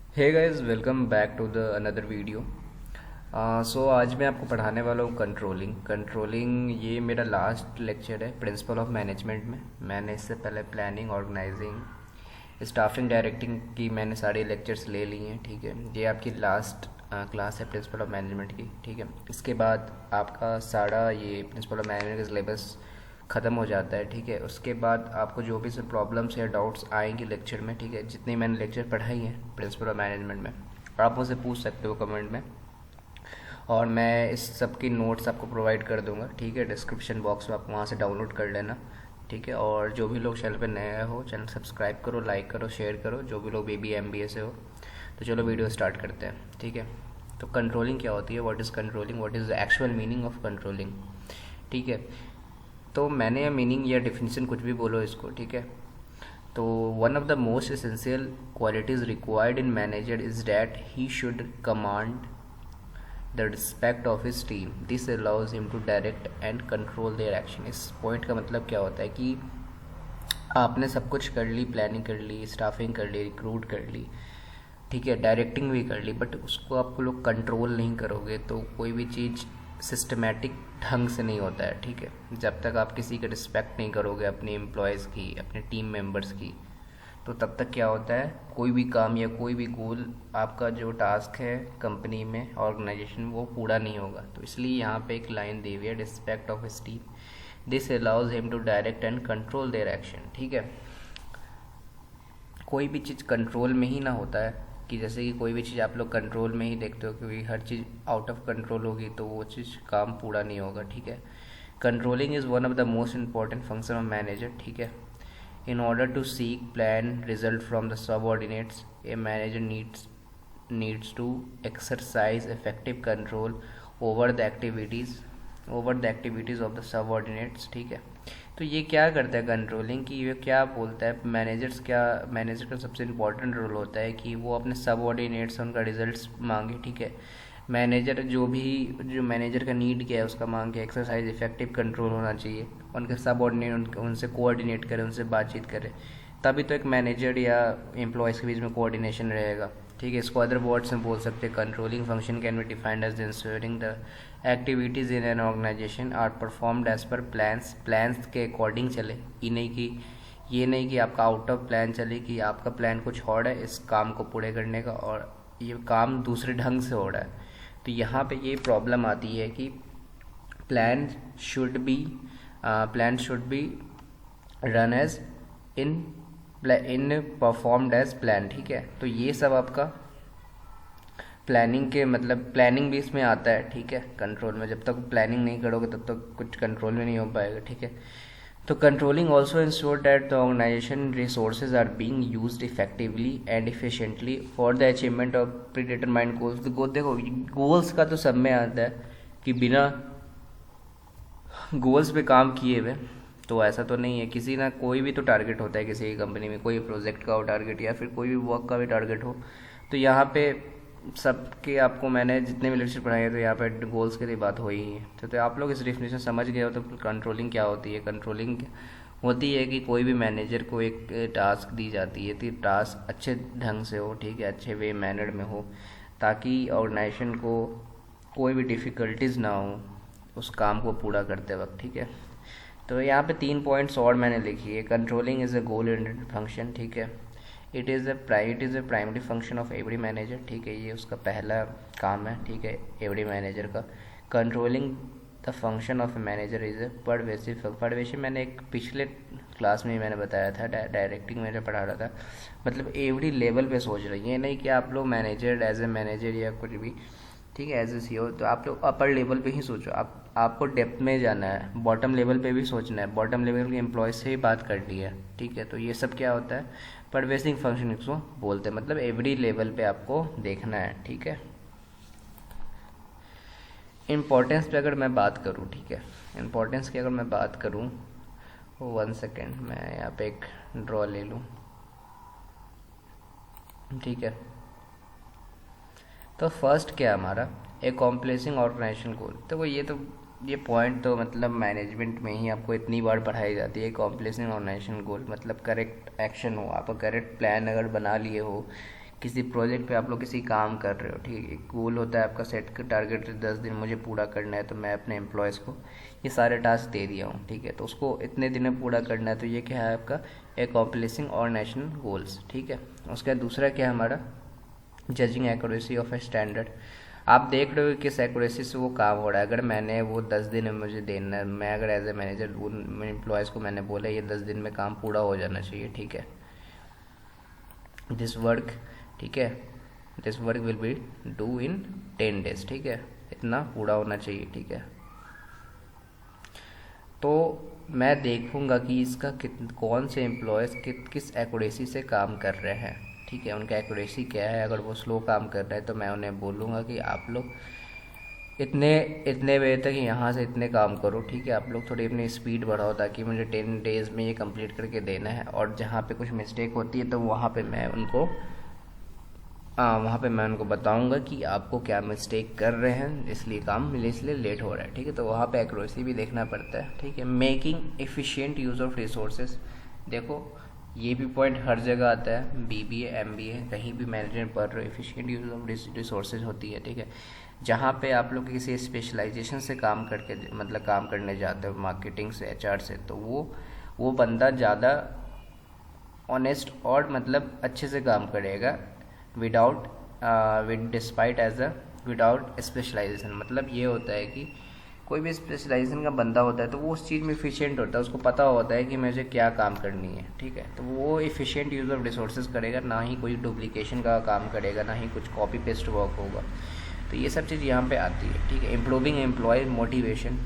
Hey guys, welcome back to the another video. So आज मैं आपको पढ़ाने वाला हूँ कंट्रोलिंग। ये मेरा लास्ट लेक्चर है प्रिंसिपल ऑफ मैनेजमेंट में। मैंने इससे पहले प्लानिंग, ऑर्गेनाइजिंग, स्टाफिंग, डायरेक्टिंग की मैंने सारे लेक्चर्स ले लिए हैं। ठीक है, ये आपकी लास्ट क्लास है प्रिंसिपल ऑफ मैनेजमेंट की। ठीक है, इसके बाद आपका सारा ये प्रिंसिपल ऑफ मैनेजमेंट का सिलेबस ख़त्म हो जाता है। ठीक है, उसके बाद आपको जो भी सब प्रॉब्लम्स या डाउट्स आएंगे लेक्चर में, ठीक है, जितनी मैंने लेक्चर पढ़ाई हैं प्रिंसिपल ऑफ मैनेजमेंट में, आप मुझसे पूछ सकते हो कमेंट में। और मैं इस सब की नोट्स आपको प्रोवाइड कर दूंगा। ठीक है, डिस्क्रिप्शन बॉक्स में आप वहाँ से डाउनलोड कर लेना। ठीक है, और जो भी लोग चैनल पे नया हो, चैनल सब्सक्राइब करो, लाइक करो, शेयर करो, जो भी लोग BBA MBA से हो। तो चलो वीडियो स्टार्ट करते हैं। ठीक है, तो कंट्रोलिंग क्या होती है, what is controlling, what is the actual meaning of controlling. ठीक है, तो मैंने मीनिंग या डिफिनीसन कुछ भी बोलो इसको। ठीक है, तो one of the most essential qualities required in manager is that he should command the respect of his team. This allows him to direct and control their action. इस पॉइंट का मतलब क्या होता है कि आपने सब कुछ कर ली, प्लानिंग कर ली, स्टाफिंग कर ली, रिक्रूट कर ली, ठीक है, डायरेक्टिंग भी कर ली, बट उसको आप लोग कंट्रोल नहीं करोगे तो कोई भी चीज़ सिस्टमेटिक ढंग से नहीं होता है। ठीक है, जब तक आप किसी का रिस्पेक्ट नहीं करोगे अपने एम्प्लॉयज़ की, अपने टीम मेंबर्स की, तो तब तक क्या होता है, कोई भी काम या कोई भी गोल, आपका जो टास्क है कंपनी में, ऑर्गेनाइजेशन, वो पूरा नहीं होगा। तो इसलिए यहाँ पे एक लाइन दी हुई है, respect of his team, this allows him to direct and control their action. ठीक है, कोई भी चीज़ कंट्रोल में ही ना होता है, कि जैसे कि कोई भी चीज़ आप लोग कंट्रोल में ही देखते हो, क्योंकि हर चीज़ आउट ऑफ कंट्रोल होगी तो वो चीज़ काम पूरा नहीं होगा। ठीक है, controlling is one of the most important function of manager. ठीक है, in order to seek plan result from the subordinates, a manager needs to exercise effective control over the activities of the subordinates। ठीक है, तो ये क्या करता है controlling, कि ये क्या बोलता है, मैनेजर का सबसे इम्पोर्टेंट रोल होता है कि वो अपने सबऑर्डिनेट से उनका रिजल्ट्स मांगे। ठीक है, मैनेजर जो मैनेजर का नीड क्या है उसका मांग के एक्सरसाइज इफेक्टिव कंट्रोल होना चाहिए, उनके सबऑर्डिनेट उनसे कोऑर्डिनेट करे, उनसे बातचीत करे, तभी तो एक मैनेजर या एम्प्लॉयज़ के बीच में कोऑर्डिनेशन रहेगा। ठीक है, इसको अदर वर्ड्स में बोल सकते हैं, controlling function can be defined as ensuring the activities in an organization are performed as per plans के अकॉर्डिंग चले। ये नहीं कि आपका आउट ऑफ प्लान चले, कि आपका प्लान कुछ और है इस काम को पूरे करने का और ये काम दूसरे ढंग से हो रहा है। तो यहाँ पे ये प्रॉब्लम आती है कि plan should be run as in in performed as plan. ठीक है, तो ये सब आपका प्लानिंग के मतलब प्लानिंग भी इसमें आता है। ठीक है, कंट्रोल में जब तक प्लानिंग नहीं करोगे तब तक कुछ कंट्रोल में नहीं हो पाएगा। ठीक है, तो controlling also ensure that the organization resources are being used effectively and efficiently for the achievement of predetermined goals. देखो, गोल्स का तो सब में आता है कि बिना गोल्स पे काम किए हुए तो ऐसा तो नहीं है, किसी ना कोई भी तो टारगेट होता है किसी कंपनी में, कोई प्रोजेक्ट का हो टारगेट या फिर कोई भी वर्क का भी टारगेट हो। तो यहाँ पे सबके आपको मैंने जितने भी लेक्चर पढ़ाए हैं तो यहाँ पे गोल्स की बात हो ही है। तो आप लोग इस डेफिनेशन समझ गए हो। तो कंट्रोलिंग क्या होती है, कंट्रोलिंग होती है कि कोई भी मैनेजर को एक टास्क दी जाती है तो टास्क अच्छे ढंग से हो, ठीक है, अच्छे वे मैनर्ड में हो, ताकि ऑर्गेनाइजेशन को कोई भी डिफ़िकल्टीज ना हो उस काम को पूरा करते वक्त। ठीक है, तो यहाँ पे 3 पॉइंट्स और मैंने लिखी है। Controlling is a goal oriented function. ठीक है, it is a primary function of every manager. ठीक है, ये उसका पहला काम है। ठीक है, एवरी मैनेजर का controlling the function of a manager is a pervasive मैंने एक पिछले क्लास में ही मैंने बताया था, डायरेक्टिंग में पढ़ा रहा था, मतलब एवरी लेवल पे सोच रही है, नहीं कि आप लोग मैनेजर एज ए मैनेजर या कुछ भी, ठीक है, एज ए CEO, तो आप लोग अपर लेवल पे ही सोचो। आपको डेप्थ में जाना है, बॉटम लेवल पे भी सोचना है, बॉटम लेवल के एम्प्लॉय से ही बात करनी है। ठीक है, तो ये सब क्या होता है, परवेसिव फंक्शन इसको बोलते हैं, मतलब एवरी लेवल पे आपको देखना है। ठीक है, इम्पोर्टेंस पे अगर मैं बात करूँ, ठीक है, इम्पोर्टेंस की अगर मैं बात करूँ, 1 सेकेंड मैं यहाँ पे एक ड्रॉ ले लूँ। ठीक है, तो फर्स्ट क्या हमारा एकॉम्प्लिशिंग ऑर्गेनाइजेशन गोल। तो ये पॉइंट तो मतलब मैनेजमेंट में ही आपको इतनी बार पढ़ाई जाती है। एकॉम्प्लिशिंग ऑर्गेनाइजेशन गोल मतलब करेक्ट एक्शन हो, आप करेक्ट प्लान अगर बना लिए हो किसी प्रोजेक्ट पे आप लोग किसी काम कर रहे हो, ठीक है, एक गोल होता है आपका सेट का, टारगेट 10 दिन मुझे पूरा करना है, तो मैं अपने एम्प्लॉयज़ को ये सारे टास्क दे दिया हूँ, ठीक है, तो उसको इतने दिन में पूरा करना है, तो ये क्या है आपका एकॉम्प्लिशिंग और नेशनल गोल्स, ठीक है। उसके बाद दूसरा क्या है हमारा judging accuracy of a standard. आप देख रहे हो कि किस एक्यूरेसी से वो काम हो रहा है। अगर मैंने वो 10 दिन में मुझे देना है, मैं अगर एज ए मैनेजर उन एम्प्लॉयज़ को मैंने बोला ये 10 दिन में काम पूरा हो जाना चाहिए, ठीक है, दिस वर्क, ठीक है, this work will be do in 10 days, ठीक है, इतना पूरा होना चाहिए, ठीक है। तो मैं देखूंगा कि इसका कौन से एम्प्लॉयज़ किस एक्यूरेसी से काम कर रहे हैं, ठीक है, उनका एक्यूरेसी क्या है। अगर वो स्लो काम कर रहे हैं तो मैं उन्हें बोलूँगा कि आप लोग इतने इतने बजे तक यहाँ से इतने काम करो, ठीक है, आप लोग थोड़ी अपनी स्पीड बढ़ाओ ताकि मुझे 10 days में ये कंप्लीट करके देना है। और जहाँ पे कुछ मिस्टेक होती है तो वहाँ पे मैं उनको बताऊंगा कि आपको क्या मिस्टेक कर रहे हैं, इसलिए लेट हो रहा है, ठीक है, तो वहाँ पे एक्यूरेसी भी देखना पड़ता है, ठीक है। Making efficient use of resources, देखो ये भी पॉइंट हर जगह आता है, BBA MBA कहीं भी मैनेजमेंट पढ़ रहे हो, एफिशिएंट यूज़ ऑफ रिसोर्सेज होती है, ठीक है। जहाँ पे आप लोग किसी स्पेशलाइजेशन से काम करने जाते हो, मार्केटिंग से, HR से, तो वो बंदा ज़्यादा ऑनेस्ट और अच्छे से काम करेगा विदाउट स्पेशलाइजेशन। ये होता है कि कोई भी स्पेशलाइजेशन का बंदा होता है तो वो उस चीज़ में एफिशिएंट होता है, उसको पता होता है कि मुझे क्या काम करनी है, ठीक है, तो वो एफिशिएंट यूज़ ऑफ रिसोर्सेज करेगा, ना ही कोई डुप्लीकेशन का काम करेगा, ना ही कुछ कॉपी पेस्ट वर्क होगा। तो ये सब चीज़ यहाँ पे आती है, ठीक है। इम्प्रूविंग एम्प्लॉय मोटिवेशन,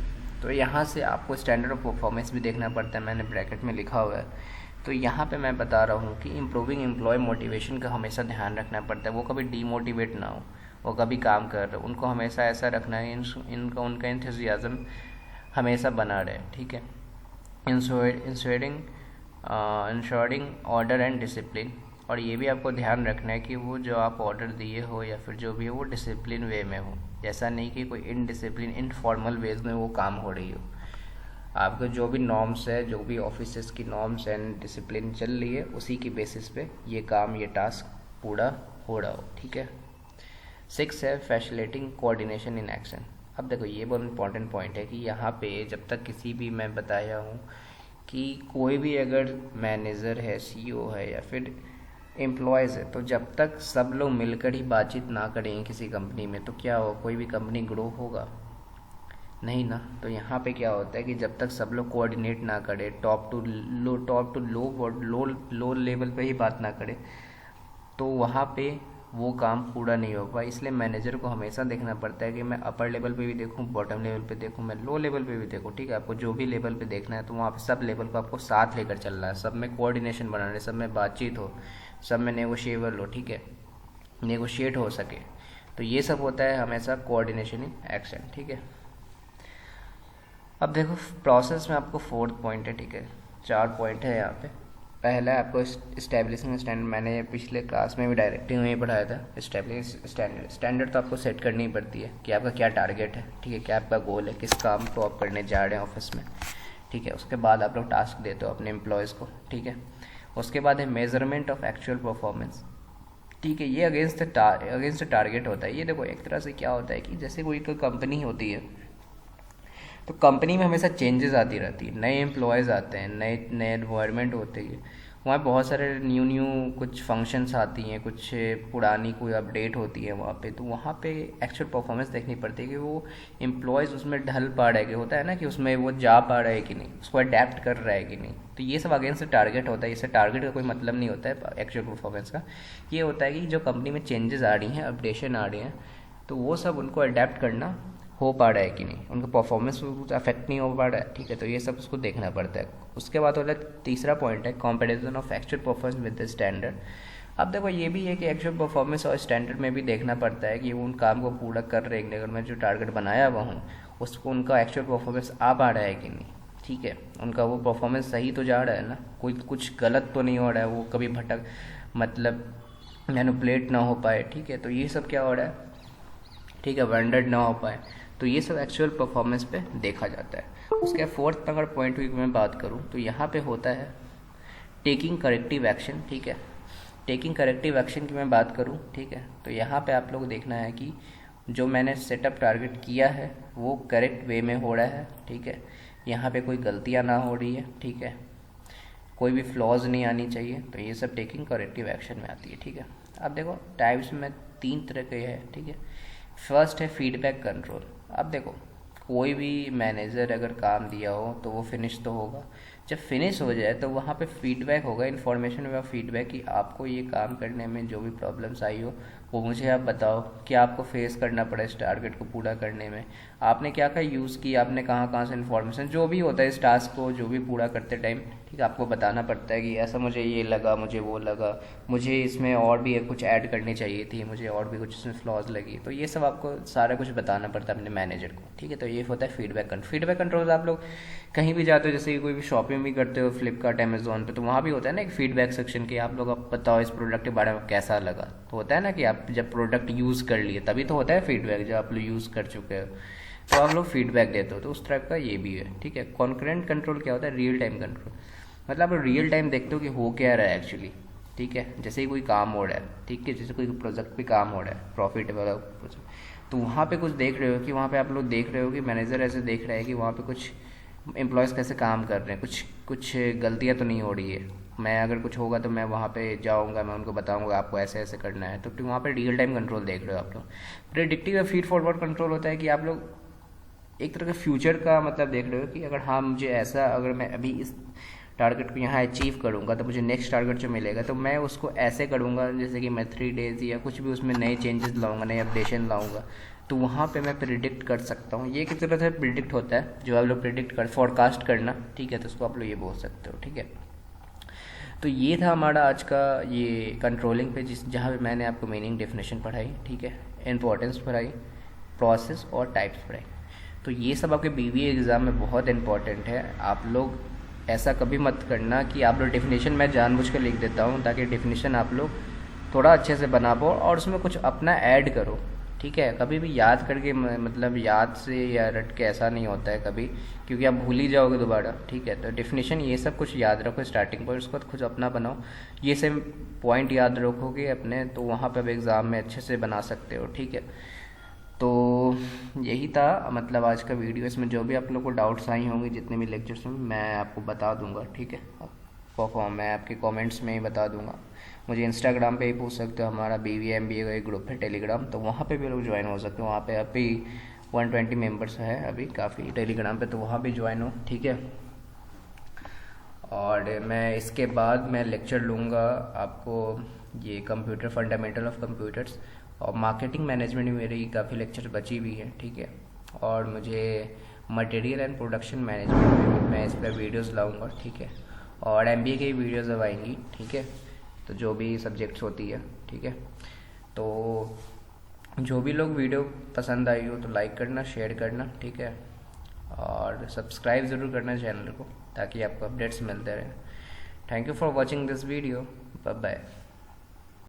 तो यहाँ से आपको स्टैंडर्ड ऑफ परफॉर्मेंस भी देखना पड़ता है, मैंने ब्रैकेट में लिखा हुआ है। तो यहाँ पे मैं बता रहा हूँ कि इम्प्रूविंग एम्प्लॉय मोटिवेशन का हमेशा ध्यान रखना पड़ता है, वो कभी डीमोटिवेट ना हो, वो कभी काम कर रहे हो उनको हमेशा ऐसा रखना है उनका एंथुसियाज्म हमेशा बना रहे, ठीक है। इंश्योरिंग ऑर्डर एंड डिसिप्लिन, और ये भी आपको ध्यान रखना है कि वो जो आप ऑर्डर दिए हो या फिर जो भी हो वो डिसिप्लिन वे में हो, ऐसा नहीं कि कोई इनडिसिप्लिन इनफॉर्मल वेज में वो काम हो रही हो। आपके जो भी नॉर्म्स है, जो भी ऑफिसेस की नॉर्म्स एंड डिसिप्लिन चल रही है, उसी की बेसिस पे ये टास्क पूरा हो रहा हो, ठीक है। 6 है फैसिलिटेटिंग कोऑर्डिनेशन इन एक्शन। अब देखो ये बहुत इंपॉर्टेंट पॉइंट है कि यहाँ पे जब तक किसी भी, मैं बताया हूँ कि कोई भी अगर मैनेजर है, CEO है या फिर एम्प्लॉयज़ है, तो जब तक सब लोग मिलकर ही बातचीत ना करेंगे किसी कंपनी में तो क्या हो, कोई भी कंपनी ग्रो होगा नहीं ना। तो यहाँ पे क्या होता है कि जब तक सब लोग कोऑर्डिनेट ना करे, टॉप टू लो लेवल पे ही बात ना करे, तो वहाँ पे वो काम पूरा नहीं हो पाए। इसलिए मैनेजर को हमेशा देखना पड़ता है कि मैं अपर लेवल पे भी देखूँ, बॉटम लेवल पे देखूँ, मैं लो लेवल पे भी देखूँ, ठीक है। आपको जो भी लेवल पे देखना है तो वहाँ पे सब लेवल को आपको साथ लेकर चलना है, सब में कोऑर्डिनेशन बनाना है, सब में बातचीत हो, सब में नेगोशिएबल हो, ठीक है, नेगोशिएट हो सके। तो ये सब होता है हमेशा कोऑर्डिनेशन इन एक्शन, ठीक है। अब देखो प्रोसेस में आपको 4th पॉइंट है, ठीक है, 4 पॉइंट है यहाँ पे। पहला है आपको इस्टेब्लिशिंग स्टैंडर्ड, मैंने पिछले क्लास में भी डायरेक्टिंग में ही पढ़ाया था। इस्टेब्लिश स्टैंडर्ड तो आपको सेट करनी ही पड़ती है कि आपका क्या टारगेट है, ठीक है, क्या आपका गोल है, किस काम को आप करने जा रहे हैं ऑफिस में, ठीक है। उसके बाद आप लोग टास्क देते हो अपने एम्प्लॉयज़ को, ठीक है। उसके बाद है मेजरमेंट ऑफ एक्चुअल परफॉर्मेंस, ठीक है, ये अगेंस्ट टारगेट होता है। ये देखो एक तरह से क्या होता है कि जैसे कोई कंपनी होती है तो कंपनी में हमेशा चेंजेस आती रहती है, नए एम्प्लॉयज़ आते हैं, नए एनवायरनमेंट होते हैं, वहाँ बहुत सारे न्यू कुछ फंक्शंस आती हैं, कुछ पुरानी कोई अपडेट होती है वहाँ पे। तो वहाँ पे एक्चुअल परफॉर्मेंस देखनी पड़ती है कि वो एम्प्लॉयज़ उसमें ढल पा रहे, कि होता है ना कि उसमें वो जा पा रहे हैं कि नहीं, उसको अडेप्ट कर रहा है कि नहीं। तो ये सब अगेंस्ट टारगेट होता है। इससे टारगेट का कोई मतलब नहीं होता है एक्चुअल परफॉर्मेंस का। ये होता है कि जो कंपनी में चेंजेस आ रही हैं, अपडेशन आ रही हैं, तो वो सब उनको अडेप्ट करना हो पा रहा है कि नहीं, उनका परफॉर्मेंस कुछ अफेक्ट नहीं हो पा रहा है, ठीक है। तो ये सब उसको देखना पड़ता है। उसके बाद होता है तीसरा पॉइंट है comparison of actual performance with the standard. अब देखो ये भी है कि एक्चुअल परफॉर्मेंस और स्टैंडर्ड में भी देखना पड़ता है कि वो उन काम को पूरा कर रहे हैं, अगर मैं जो टारगेट बनाया हुआ हूँ उसको उनका एक्चुअल परफॉर्मेंस आ पा रहा है कि नहीं, ठीक है, उनका वो परफॉर्मेंस सही तो जा रहा है ना, कोई कुछ गलत तो नहीं हो रहा है, वो कभी भटक मैनिपुलेट ना हो पाए, ठीक है। तो ये सब क्या हो रहा है, ठीक है, वेंडर्ड ना हो पाए। तो ये सब एक्चुअल परफॉर्मेंस पे देखा जाता है। उसके 4th अगर पॉइंट की मैं बात करूँ तो यहाँ पे होता है टेकिंग करेक्टिव एक्शन, ठीक है। टेकिंग करेक्टिव एक्शन की मैं बात करूं, ठीक है, तो यहाँ पे आप लोग देखना है कि जो मैंने सेटअप टारगेट किया है वो करेक्ट वे में हो रहा है, ठीक है, यहाँ पे कोई गलतियाँ ना हो रही है, ठीक है, कोई भी फ्लॉज नहीं आनी चाहिए। तो ये सब टेकिंग करेक्टिव एक्शन में आती है, ठीक है। अब देखो टाइप्स में 3 तरह के हैं, ठीक है। फर्स्ट है फीडबैक कंट्रोल। अब देखो कोई भी मैनेजर अगर काम दिया हो तो वो फिनिश तो होगा, जब फिनिश हो जाए तो वहाँ पे फीडबैक होगा, इन्फॉर्मेशन होगा, फीडबैक कि आपको ये काम करने में जो भी प्रॉब्लम्स आई हो वो मुझे आप बताओ, क्या आपको फेस करना पड़ा इस टारगेट को पूरा करने में, आपने क्या क्या यूज़ की, आपने कहाँ कहाँ से इन्फॉर्मेशन, जो भी होता है इस टास्क को जो भी पूरा करते टाइम, ठीक है, आपको बताना पड़ता है कि ऐसा मुझे ये लगा, मुझे वो लगा, मुझे इसमें और भी कुछ ऐड करनी चाहिए थी, मुझे और भी कुछ इसमें फ्लॉज लगी, तो ये सब आपको सारा कुछ बताना पड़ता है अपने मैनेजर को, ठीक है। तो ये होता है फीडबैक कंट्रोल। आप लोग कहीं भी जाते हो, जैसे कि कोई भी शॉपिंग भी करते हो फ्लिपकार्ट अमेजोन पे, तो वहाँ भी होता है ना एक फीडबैक सेक्शन कि आप लोग आप बताओ इस प्रोडक्ट के बारे में कैसा लगा, तो होता है ना कि आप जब प्रोडक्ट यूज़ कर लिए तभी तो होता है फीडबैक, जब आप लोग यूज़ कर चुके हो तो आप लोग फीडबैक देते हो, तो उस टाइप का ये भी है, ठीक है। कॉन्करेंट कंट्रोल क्या होता है? रियल टाइम कंट्रोल, मतलब आप रियल टाइम देखते हो कि हो क्या रहा है एक्चुअली, ठीक है। जैसे ही कोई काम हो रहा है, ठीक है, जैसे कोई प्रोजेक्ट पे काम हो रहा है, प्रॉफिटेबल प्रोजेक्ट, तो वहाँ पे कुछ देख रहे हो कि वहाँ पे आप लोग देख रहे हो कि मैनेजर ऐसे देख रहा है कि वहाँ पे कुछ एम्प्लॉयज़ कैसे काम कर रहे हैं, कुछ गलतियाँ तो नहीं हो रही है, मैं अगर कुछ होगा तो मैं वहाँ पे जाऊँगा, मैं उनको बताऊँगा आपको ऐसे ऐसे करना है, तो फिर वहाँ पे रियल टाइम कंट्रोल देख रहे हो आप लोग। प्रेडिक्टिव या फीड फॉरवर्ड कंट्रोल होता है कि आप लोग एक तरह का फ्यूचर का मतलब देख रहे हो कि अगर हाँ मुझे ऐसा, अगर मैं अभी इस टारगेट को यहाँ अचीव करूँगा तो मुझे नेक्स्ट टारगेट जो मिलेगा तो मैं उसको ऐसे करूँगा, जैसे कि मैं 3 डेज़ या कुछ भी उसमें नए चेंजेस लाऊंगा, नए अपडेशन लाऊंगा, तो वहाँ पे मैं प्रिडिक्ट कर सकता हूँ। ये किस तरह से प्रिडिक्ट होता है, जो आप लोग प्रिडिक्ट कर फॉरकास्ट करना, ठीक है, तो उसको आप लोग ये बोल सकते हो, ठीक है। तो ये था हमारा आज का ये कंट्रोलिंग पे, जहाँ पे मैंने आपको मीनिंग डेफिनेशन पढ़ाई, ठीक है, इंपॉर्टेंस पढ़ाई, प्रोसेस और टाइप्स पढ़ाई। तो ये सब आपके बीबीए एग्ज़ाम में बहुत इंपॉर्टेंट है। आप लोग ऐसा कभी मत करना कि आप लोग डेफिनेशन मैं जानबूझ कर लिख देता हूँ ताकि डेफिनेशन आप लोग थोड़ा अच्छे से बना पाओ और उसमें कुछ अपना ऐड करो, ठीक है। कभी भी याद करके मतलब याद से या रट के ऐसा नहीं होता है कभी, क्योंकि आप भूल ही जाओगे दोबारा, ठीक है। तो डेफिनेशन ये सब कुछ याद रखो, स्टार्टिंग पॉइंट, उसको कुछ अपना बनाओ, ये सब पॉइंट याद रखोगे अपने, तो वहाँ पे आप एग्ज़ाम में अच्छे से बना सकते हो, ठीक है। तो यही था मतलब आज का वीडियो। इसमें जो भी आप लोग को डाउट्स आई होंगी जितने भी लेक्चर्स में मैं आपको बता दूंगा, ठीक है, परफॉर्म मैं आपके कमेंट्स में ही बता दूंगा। मुझे इंस्टाग्राम पे ही पूछ सकते हो, हमारा BVMBA का एक ग्रुप है टेलीग्राम, तो वहाँ पे भी लोग ज्वाइन हो सकते हो। वहाँ पे अभी 120 मेंबर्स है अभी काफ़ी टेलीग्राम पे, तो वहाँ भी ज्वाइन हो, ठीक है। और मैं इसके बाद मैं लेक्चर लूँगा आपको ये कंप्यूटर फंडामेंटल ऑफ कंप्यूटर्स और मार्केटिंग मैनेजमेंट में मेरी काफ़ी लेक्चर बची हुई है, ठीक है। और मुझे मटेरियल एंड प्रोडक्शन मैनेजमेंट में भी मैं इस पर वीडियोज़ लाऊँगा, ठीक है। और MBA की वीडियोज़ अब आएंगी, ठीक है, तो जो भी सब्जेक्ट्स होती है, ठीक है। तो जो भी लोग वीडियो पसंद आई हो तो लाइक करना, शेयर करना, ठीक है, और सब्सक्राइब ज़रूर करना चैनल को ताकि आपको अपडेट्स मिलते रहें। Thank you for watching this video, bye bye.